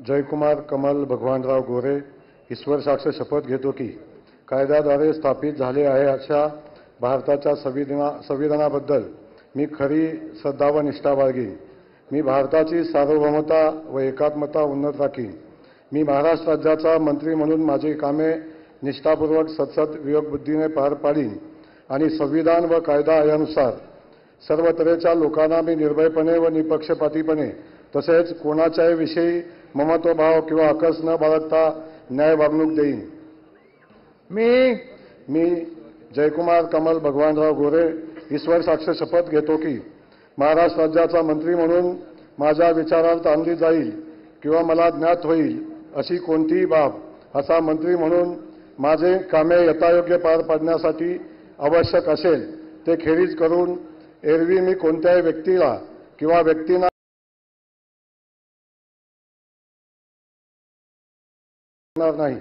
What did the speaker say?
जयकुमार कमल भगवानराव गोरे ईश्वर साक्ष शपथ घेतो की कायद्याद्वारे स्थापित झाले आहे अशा भारताच्या संविधानाबद्दल मी खरी श्रद्धा व निष्ठा बाळगीन। मी भारताची सार्वभौमता व एकात्मता उन्नत राखीन। मी महाराष्ट्र राज्याचा मंत्री म्हणून माझी कामे निष्ठापूर्वक सतत विवेकबुद्धीने पार पाडीन आणि संविधान व कायदा यानुसार सर्व तऱ्हेच्या लोकांना मी निर्भयपणे व निपक्षपातीपणे तसेच कोणाच्याही विषयी ममत्वभाव किंवा अकस न बाळगता न्याय वागणूक देईन। मी जयकुमार कमल भगवानराव गोरे ईश्वर साक्ष शपथ घेतो की महाराष्ट्र राज्याचा मंत्री म्हणून माझ्या विचारार्थ आणली जाईल किंवा मला ज्ञात होईल अशी कोणतीही बाब असा मंत्री म्हणून माझे कामे यथायोग्य पार पाडण्यासाठी आवश्यक असेल ते खेरीज करून एरवी मी कोणत्याही व्यक्तीला किंवा व्यक्तींना नाही।